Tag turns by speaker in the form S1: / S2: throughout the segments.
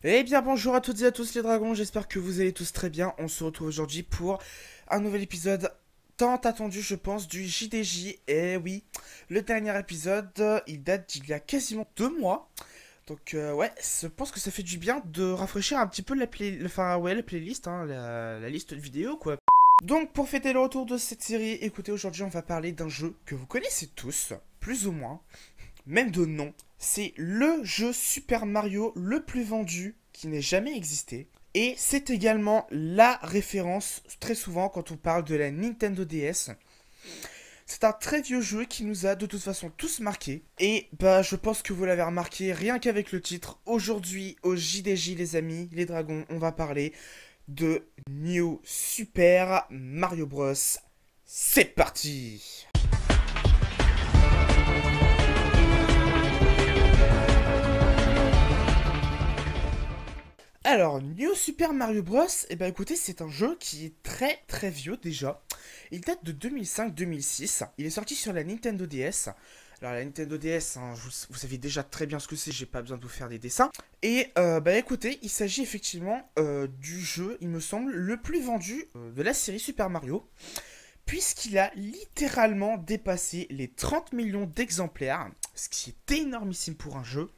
S1: Eh bien bonjour à toutes et à tous les dragons, j'espère que vous allez tous très bien. On se retrouve aujourd'hui pour un nouvel épisode tant attendu je pense du JDJ. Et oui, le dernier épisode, il date d'il y a quasiment 2 mois. Donc ouais, je pense que ça fait du bien de rafraîchir un petit peu la playlist, hein, la liste de vidéos quoi. Donc pour fêter le retour de cette série, écoutez, aujourd'hui on va parler d'un jeu que vous connaissez tous, plus ou moins, même de nom. C'est le jeu Super Mario le plus vendu qui n'ait jamais existé. Et c'est également la référence très souvent quand on parle de la Nintendo DS. C'est un très vieux jeu qui nous a de toute façon tous marqués. Et bah je pense que vous l'avez remarqué rien qu'avec le titre. Aujourd'hui au JDJ les amis, les dragons, on va parler de New Super Mario Bros. C'est parti! Alors, New Super Mario Bros, eh ben écoutez, c'est un jeu qui est très très vieux déjà. Il date de 2005-2006. Il est sorti sur la Nintendo DS. Alors la Nintendo DS, hein, vous savez déjà très bien ce que c'est, j'ai pas besoin de vous faire des dessins. Et bah écoutez, il s'agit effectivement du jeu, il me semble, le plus vendu de la série Super Mario. Puisqu'il a littéralement dépassé les 30 millions d'exemplaires. Ce qui est énormissime pour un jeu,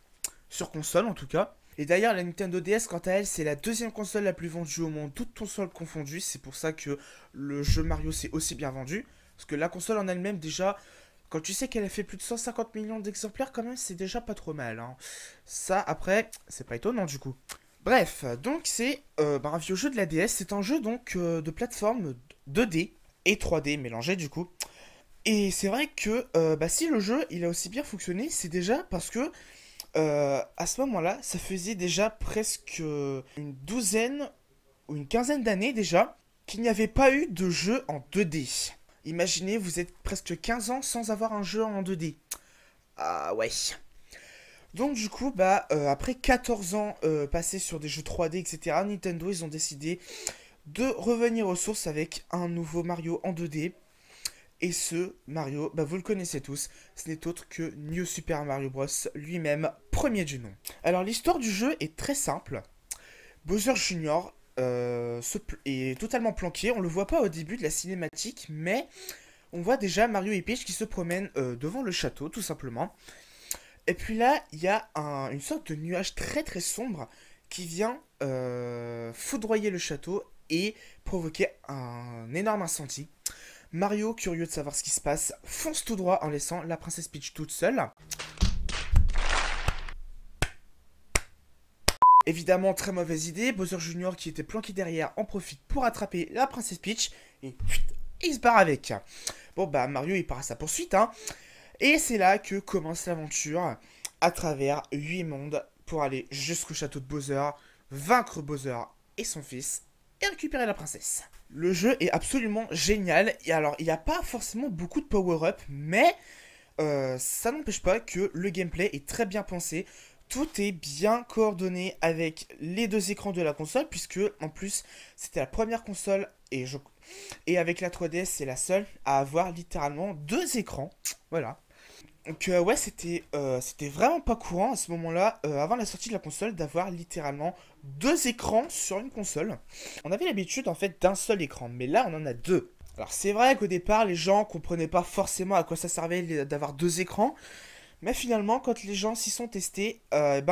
S1: sur console en tout cas. Et d'ailleurs, la Nintendo DS, quant à elle, c'est la deuxième console la plus vendue au monde, toutes consoles confondues. C'est pour ça que le jeu Mario s'est aussi bien vendu. Parce que la console en elle-même, déjà, quand tu sais qu'elle a fait plus de 150 millions d'exemplaires, quand même, c'est déjà pas trop mal. Hein. Ça, après, c'est pas étonnant du coup. Bref, donc c'est un vieux jeu de la DS. C'est un jeu donc de plateforme 2D et 3D mélangés du coup. Et c'est vrai que si le jeu il a aussi bien fonctionné, c'est déjà parce que à ce moment-là, ça faisait déjà presque une douzaine ou une quinzaine d'années déjà qu'il n'y avait pas eu de jeu en 2D. Imaginez, vous êtes presque 15 ans sans avoir un jeu en 2D. Ah ouais. Donc du coup, après 14 ans passés sur des jeux 3D, etc., Nintendo, ils ont décidé de revenir aux sources avec un nouveau Mario en 2D. Et ce Mario, vous le connaissez tous, ce n'est autre que New Super Mario Bros. Lui-même, premier du nom. Alors l'histoire du jeu est très simple. Bowser Jr. Est totalement planqué, on le voit pas au début de la cinématique, mais on voit déjà Mario et Peach qui se promènent devant le château, tout simplement. Et puis là, il y a une sorte de nuage très très sombre qui vient foudroyer le château et provoquer un énorme incendie. Mario, curieux de savoir ce qui se passe, fonce tout droit en laissant la princesse Peach toute seule. Évidemment, très mauvaise idée. Bowser Jr., qui était planqué derrière, en profite pour attraper la princesse Peach et il se barre avec. Bon, Mario, il part à sa poursuite, hein. Et c'est là que commence l'aventure à travers 8 mondes pour aller jusqu'au château de Bowser, vaincre Bowser et son fils et récupérer la princesse. Le jeu est absolument génial. Et alors, il n'y a pas forcément beaucoup de power-up, mais ça n'empêche pas que le gameplay est très bien pensé. Tout est bien coordonné avec les deux écrans de la console, puisque en plus c'était la première console et avec la 3DS c'est la seule à avoir littéralement deux écrans. Voilà. Donc ouais, c'était vraiment pas courant à ce moment-là, avant la sortie de la console, d'avoir littéralement deux écrans sur une console. On avait l'habitude en fait d'un seul écran, mais là on en a deux. Alors c'est vrai qu'au départ les gens comprenaient pas forcément à quoi ça servait d'avoir deux écrans, mais finalement quand les gens s'y sont testés,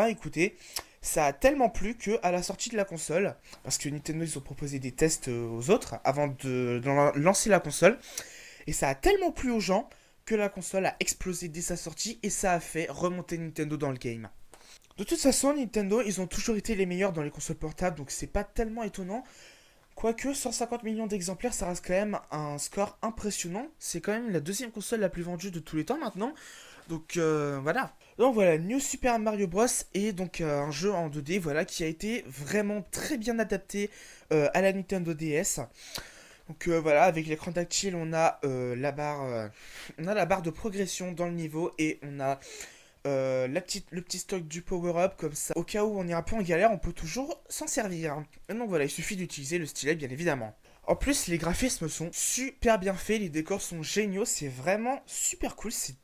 S1: écoutez, ça a tellement plu que à la sortie de la console, parce que Nintendo ils ont proposé des tests aux autres avant de lancer la console, et ça a tellement plu aux gens que la console a explosé dès sa sortie et ça a fait remonter Nintendo dans le game. De toute façon, Nintendo, ils ont toujours été les meilleurs dans les consoles portables, donc c'est pas tellement étonnant. Quoique 150 millions d'exemplaires, ça reste quand même un score impressionnant. C'est quand même la deuxième console la plus vendue de tous les temps maintenant. Donc voilà. Donc voilà, New Super Mario Bros. Est donc un jeu en 2D voilà, qui a été vraiment très bien adapté à la Nintendo DS. Donc voilà, avec l'écran tactile, on a la barre de progression dans le niveau et on a le petit stock du power-up comme ça. Au cas où on est un peu en galère, on peut toujours s'en servir. Et donc voilà, il suffit d'utiliser le stylet bien évidemment. En plus, les graphismes sont super bien faits, les décors sont géniaux, c'est vraiment super cool, c'est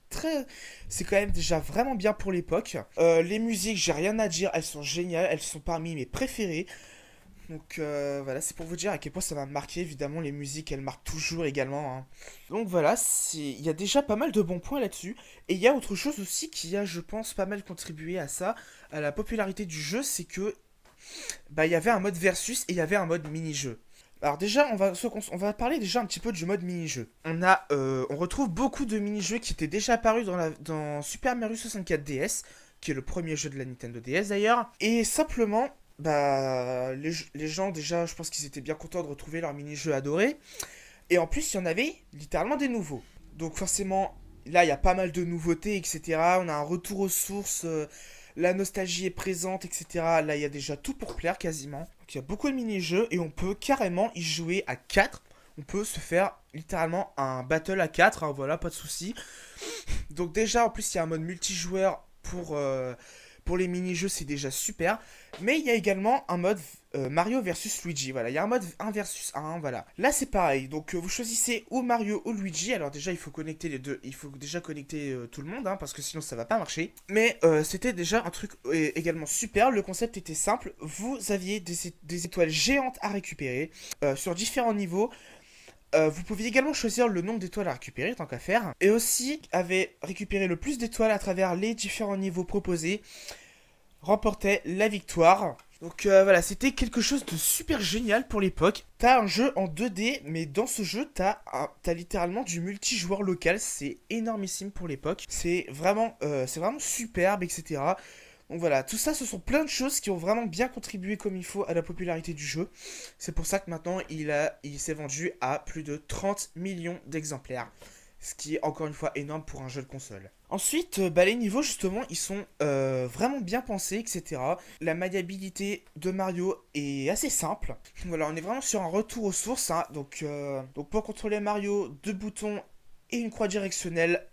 S1: quand même déjà vraiment bien pour l'époque. Les musiques, j'ai rien à dire, elles sont géniales, elles sont parmi mes préférées. Donc voilà, c'est pour vous dire à quel point ça m'a marqué. Évidemment, les musiques, elles marquent toujours également, hein. Donc voilà, il y a déjà pas mal de bons points là-dessus. Et il y a autre chose aussi qui a, je pense, pas mal contribué à ça, à la popularité du jeu, c'est que bah il y avait un mode versus et il y avait un mode mini-jeu. Alors déjà, on va parler déjà un petit peu du mode mini-jeu. On retrouve beaucoup de mini-jeux qui étaient déjà apparus dans Super Mario 64 DS, qui est le premier jeu de la Nintendo DS d'ailleurs. Et simplement, bah, les gens déjà, je pense qu'ils étaient bien contents de retrouver leur mini-jeu adoré. Et en plus, il y en avait littéralement des nouveaux. Donc forcément, là, il y a pas mal de nouveautés, etc. On a un retour aux sources, la nostalgie est présente, etc. Là, il y a déjà tout pour plaire quasiment. Donc il y a beaucoup de mini-jeux et on peut carrément y jouer à 4. On peut se faire littéralement un battle à 4, hein, voilà, pas de souci. Donc déjà, en plus, il y a un mode multijoueur pour les mini-jeux, c'est déjà super. Mais il y a également un mode Mario versus Luigi. Voilà, il y a un mode 1 versus 1. Voilà. Là, c'est pareil. Donc, vous choisissez ou Mario ou Luigi. Alors, déjà, il faut connecter les deux. Il faut déjà connecter tout le monde, hein, parce que sinon, ça va pas marcher. Mais c'était déjà un truc également super. Le concept était simple. Vous aviez des étoiles géantes à récupérer sur différents niveaux. Vous pouviez également choisir le nombre d'étoiles à récupérer, tant qu'à faire. Et aussi, avait récupéré le plus d'étoiles à travers les différents niveaux proposés, remportait la victoire. Donc voilà, c'était quelque chose de super génial pour l'époque. T'as un jeu en 2D, mais dans ce jeu, t'as littéralement du multijoueur local. C'est énormissime pour l'époque. C'est vraiment superbe, etc. Donc voilà, tout ça, ce sont plein de choses qui ont vraiment bien contribué comme il faut à la popularité du jeu. C'est pour ça que maintenant, il s'est vendu à plus de 30 millions d'exemplaires. Ce qui est encore une fois énorme pour un jeu de console. Ensuite, bah, les niveaux justement, ils sont vraiment bien pensés, etc. La maniabilité de Mario est assez simple. Voilà, on est vraiment sur un retour aux sources, hein. Donc pour contrôler Mario, 2 boutons et une croix directionnelle,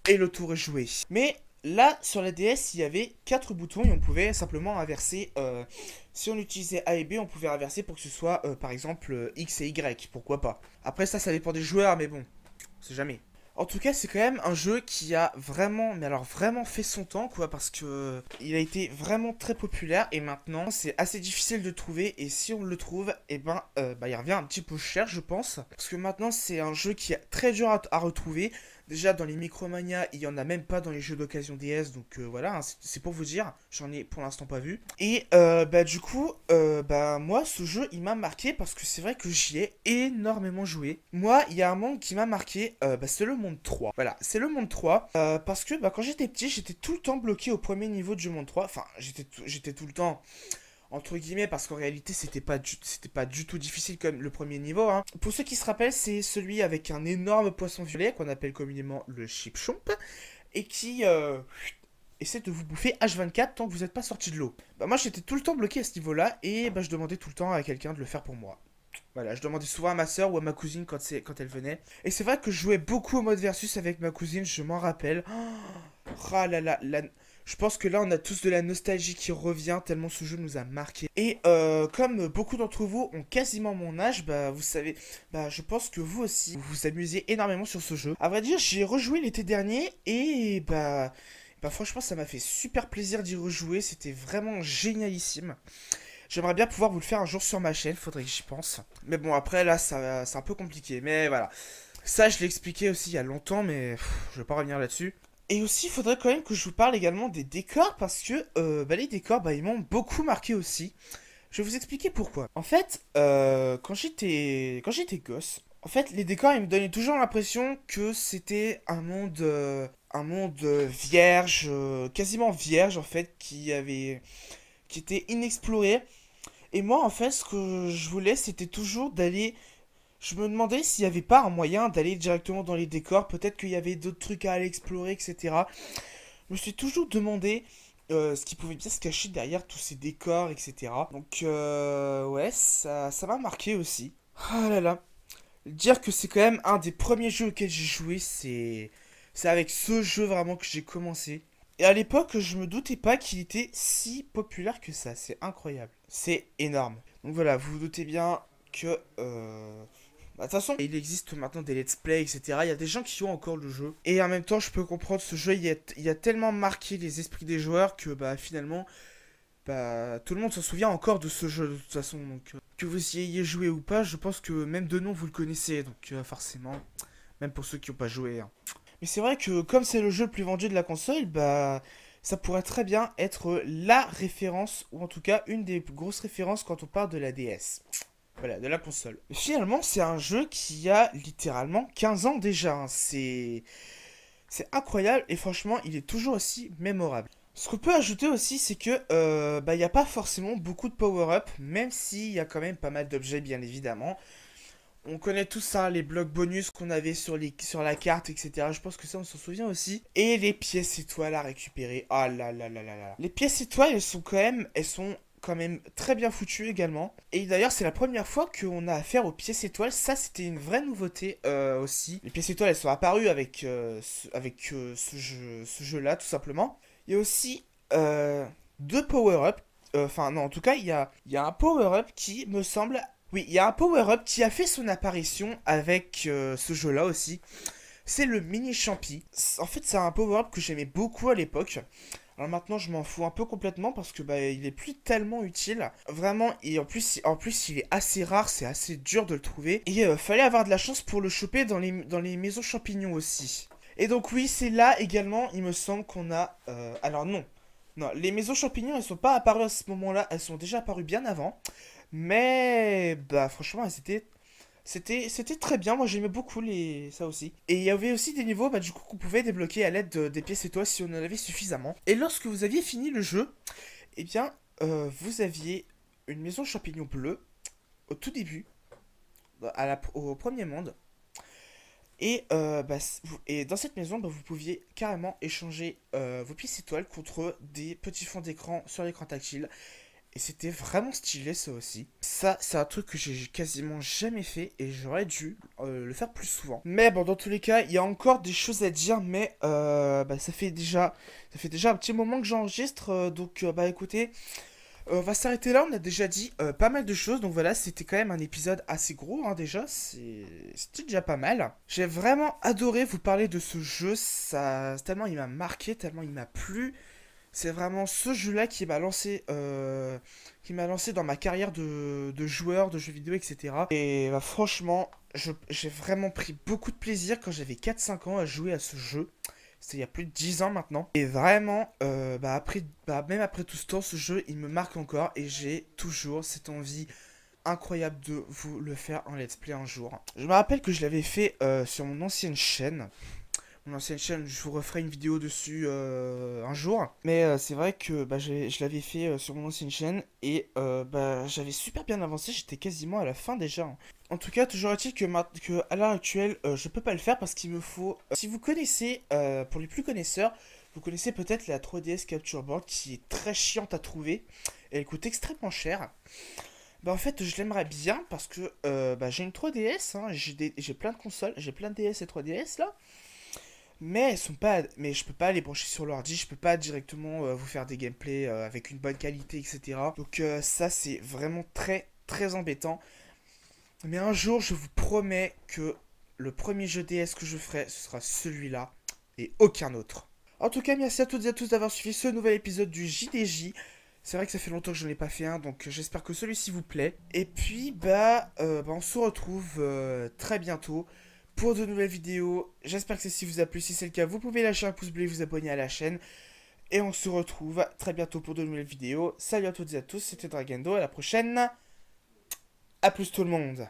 S1: et le tour est joué. Mais là, sur la DS, il y avait 4 boutons et on pouvait simplement inverser. Si on utilisait A et B, on pouvait inverser pour que ce soit, par exemple, X et Y. Pourquoi pas. Après, ça dépend des joueurs, mais bon, on sait jamais. En tout cas, c'est quand même un jeu qui a vraiment, mais alors vraiment fait son temps, quoi, parce que il a été vraiment très populaire et maintenant, c'est assez difficile de trouver et si on le trouve, et bah, il revient un petit peu cher, je pense, parce que maintenant, c'est un jeu qui est très dur à retrouver. Déjà, dans les Micromania, il n'y en a même pas dans les jeux d'occasion DS, donc voilà, hein, c'est pour vous dire, j'en ai pour l'instant pas vu. Et du coup, moi, ce jeu, il m'a marqué parce que c'est vrai que j'y ai énormément joué. Moi, il y a un monde qui m'a marqué, c'est le monde 3. Voilà, c'est le monde 3, parce que quand j'étais petit, j'étais tout le temps bloqué au premier niveau du monde 3. Enfin, j'étais tout le temps entre guillemets, parce qu'en réalité c'était pas du tout difficile comme le premier niveau, hein. Pour ceux qui se rappellent, c'est celui avec un énorme poisson violet qu'on appelle communément le Chipchomp et qui essaie de vous bouffer H24 tant que vous n'êtes pas sorti de l'eau. Bah moi j'étais tout le temps bloqué à ce niveau là et je demandais tout le temps à quelqu'un de le faire pour moi. Voilà, je demandais souvent à ma soeur ou à ma cousine quand elle venait. Et c'est vrai que je jouais beaucoup au mode versus avec ma cousine, je m'en rappelle. Oh là là, je pense que là on a tous de la nostalgie qui revient tellement ce jeu nous a marqué. Et comme beaucoup d'entre vous ont quasiment mon âge, vous savez, je pense que vous aussi vous vous amusez énormément sur ce jeu. À vrai dire, j'y ai rejoué l'été dernier et franchement ça m'a fait super plaisir d'y rejouer, c'était vraiment génialissime. J'aimerais bien pouvoir vous le faire un jour sur ma chaîne, faudrait que j'y pense. Mais bon, après là, c'est un peu compliqué. Mais voilà. Ça, je l'ai expliqué aussi il y a longtemps, mais je vais pas revenir là-dessus. Et aussi, il faudrait quand même que je vous parle également des décors, parce que les décors, ils m'ont beaucoup marqué aussi. Je vais vous expliquer pourquoi. En fait, quand j'étais gosse, en fait, les décors, ils me donnaient toujours l'impression que c'était un monde vierge, quasiment vierge, en fait, qui était inexploré. Et moi, en fait, ce que je voulais, c'était toujours d'aller. Je me demandais s'il n'y avait pas un moyen d'aller directement dans les décors. Peut-être qu'il y avait d'autres trucs à aller explorer, etc. Je me suis toujours demandé ce qui pouvait bien se cacher derrière tous ces décors, etc. Donc, ouais, ça m'a marqué aussi. Ah là là. Dire que c'est quand même un des premiers jeux auxquels j'ai joué, c'est avec ce jeu vraiment que j'ai commencé. Et à l'époque, je me doutais pas qu'il était si populaire que ça. C'est incroyable. C'est énorme. Donc voilà, vous vous doutez bien que... de toute façon, il existe maintenant des let's play, etc. Il y a des gens qui ont encore le jeu. Et en même temps, je peux comprendre, ce jeu, il a tellement marqué les esprits des joueurs que bah finalement, bah tout le monde s'en souvient encore de ce jeu de toute façon. Donc que vous y ayez joué ou pas, je pense que même de nom vous le connaissez. Donc forcément, même pour ceux qui n'ont pas joué. Hein. Mais c'est vrai que comme c'est le jeu le plus vendu de la console, bah ça pourrait très bien être la référence, ou en tout cas une des grosses références quand on parle de la DS. Voilà, de la console. Finalement, c'est un jeu qui a littéralement 15 ans déjà. Hein. C'est incroyable et franchement, il est toujours aussi mémorable. Ce qu'on peut ajouter aussi, c'est que bah, il n'y a pas forcément beaucoup de power-up, même s'il y a quand même pas mal d'objets, bien évidemment. On connaît tout ça, les blocs bonus qu'on avait sur la carte, etc. Je pense que ça, on s'en souvient aussi. Et les pièces étoiles à récupérer. Ah là là là là là. Les pièces étoiles, elles sont quand même très bien foutues également. Et d'ailleurs, c'est la première fois qu'on a affaire aux pièces étoiles. Ça, c'était une vraie nouveauté aussi. Les pièces étoiles, elles sont apparues avec, ce jeu-là, tout simplement. Il y a aussi deux power-up. Enfin, non, en tout cas, il y a un power-up qui me semble. Oui, il y a un power-up qui a fait son apparition avec ce jeu-là aussi. C'est le mini champi. En fait, c'est un power-up que j'aimais beaucoup à l'époque. Alors maintenant, je m'en fous un peu complètement parce que bah, il est plus tellement utile. Vraiment, et en plus, il est assez rare, c'est assez dur de le trouver. Et fallait avoir de la chance pour le choper dans les maisons champignons aussi. Et donc oui, c'est là également, il me semble qu'on a... alors non. Non, les maisons champignons, elles sont pas apparues à ce moment-là, elles sont déjà apparues bien avant. Mais bah franchement, c'était très bien. Moi j'aimais beaucoup ça aussi. Et il y avait aussi des niveaux bah, du coup qu'on pouvait débloquer à l'aide des pièces étoiles si on en avait suffisamment. Et lorsque vous aviez fini le jeu, eh bien vous aviez une maison champignon bleue au tout début, au premier monde. Et, et dans cette maison, bah, vous pouviez carrément échanger vos pièces étoiles contre des petits fonds d'écran sur l'écran tactile. Et c'était vraiment stylé ça aussi. Ça, c'est un truc que j'ai quasiment jamais fait et j'aurais dû le faire plus souvent. Mais bon, dans tous les cas, il y a encore des choses à dire, mais bah, ça fait déjà un petit moment que j'enregistre. Donc, bah écoutez, on va s'arrêter là. On a déjà dit pas mal de choses. Donc voilà, c'était quand même un épisode assez gros hein, déjà. C'était déjà pas mal. J'ai vraiment adoré vous parler de ce jeu. Tellement il m'a marqué, tellement il m'a plu. C'est vraiment ce jeu-là qui m'a lancé dans ma carrière de joueur de jeux vidéo, etc. Et bah, franchement, j'ai vraiment pris beaucoup de plaisir quand j'avais 4-5 ans à jouer à ce jeu. C'était il y a plus de 10 ans maintenant. Et vraiment, même après tout ce temps, ce jeu, il me marque encore. Et j'ai toujours cette envie incroyable de vous le faire en let's play un jour. Je me rappelle que je l'avais fait sur mon ancienne chaîne. Mon ancienne chaîne, je vous referai une vidéo dessus un jour. Mais c'est vrai que bah, je l'avais fait sur mon ancienne chaîne et bah, j'avais super bien avancé, j'étais quasiment à la fin déjà. Hein. En tout cas, toujours est-il que à l'heure actuelle, je peux pas le faire parce qu'il me faut... si vous connaissez, pour les plus connaisseurs, vous connaissez peut-être la 3DS Capture Board qui est très chiante à trouver. Et elle coûte extrêmement cher. Bah en fait je l'aimerais bien parce que bah, j'ai une 3DS, hein, j'ai plein de consoles, j'ai plein de DS et 3DS là. Mais elles sont pas, mais je peux pas les brancher sur l'ordi, je peux pas directement vous faire des gameplays avec une bonne qualité, etc. Donc ça c'est vraiment très très embêtant. Mais un jour je vous promets que le premier jeu DS que je ferai ce sera celui-là et aucun autre. En tout cas merci à toutes et à tous d'avoir suivi ce nouvel épisode du JDJ. C'est vrai que ça fait longtemps que je n'en ai pas fait un, donc j'espère que celui-ci vous plaît. Et puis bah on se retrouve très bientôt pour de nouvelles vidéos. J'espère que celle-ci vous a plu. Si c'est le cas, vous pouvez lâcher un pouce bleu et vous abonner à la chaîne. Et on se retrouve très bientôt pour de nouvelles vidéos. Salut à toutes et à tous, c'était Dragendo. À la prochaine. A plus tout le monde.